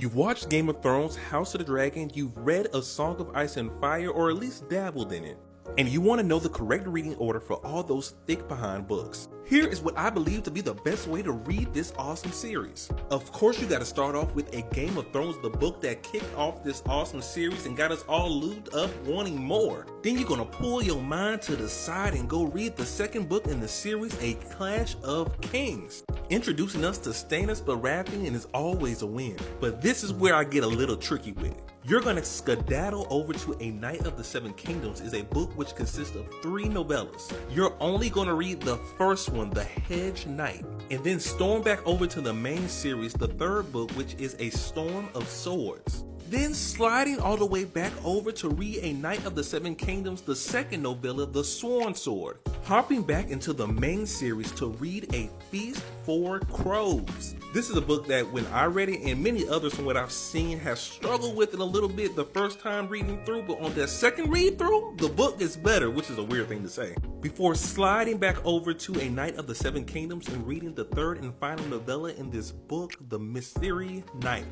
You've watched Game of Thrones, House of the Dragon, you've read A Song of Ice and Fire, or at least dabbled in it, and you want to know the correct reading order for all those thick behind books. Here is what I believe to be the best way to read this awesome series. Of course, you got to start off with A Game of Thrones, the book that kicked off this awesome series and got us all lubed up wanting more. Then you're gonna pull your mind to the side and go read the second book in the series, A Clash of Kings, introducing us to Stannis Baratheon, and is always a win. But this is where I get a little tricky with it. You're gonna skedaddle over to A Knight of the Seven Kingdoms, is a book which consists of 3 novellas. You're only gonna read the first one, The Hedge Knight, and then storm back over to the main series, the third book, which is A Storm of Swords. Then sliding all the way back over to read A Knight of the Seven Kingdoms, the second novella, The Sworn Sword. Hopping back into the main series to read A Feast for Crows. This is a book that when I read it, and many others from what I've seen have struggled with it a little bit the first time reading through, but on that second read through, the book gets better, which is a weird thing to say. Before sliding back over to A Knight of the Seven Kingdoms and reading the third and final novella in this book, The Mystery Knight.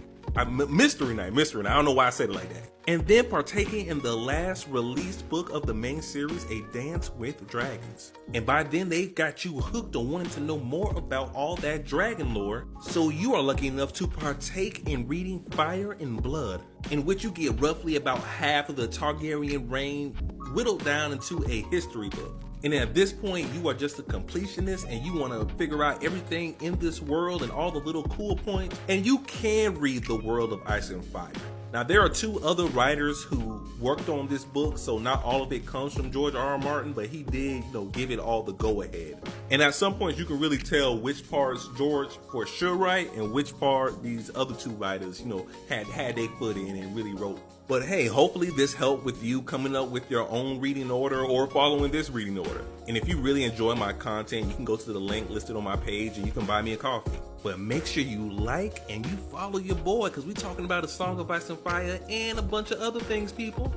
Mystery Knight. I don't know why I said it like that. And then partaking in the last released book of the main series, A Dance with Dragons. And by then they've got you hooked on wanting to know more about all that dragon lore, so you are lucky enough to partake in reading Fire and Blood, in which you get roughly about half of the Targaryen reign whittled down into a history book. And at this point, you are just a completionist and you want to figure out everything in this world and all the little cool points, and you can read The World of Ice and Fire. Now, there are 2 other writers who worked on this book, so not all of it comes from George R. R. Martin, but he did, give it all the go-ahead. And at some points, you can really tell which parts George for sure write and which part these other 2 writers, had their foot in and really wrote. But hey, hopefully this helped with you coming up with your own reading order or following this reading order. And if you really enjoy my content, you can go to the link listed on my page and you can buy me a coffee. But make sure you like and you follow your boy, because we're talking about A Song of Ice and Fire and a bunch of other things, people.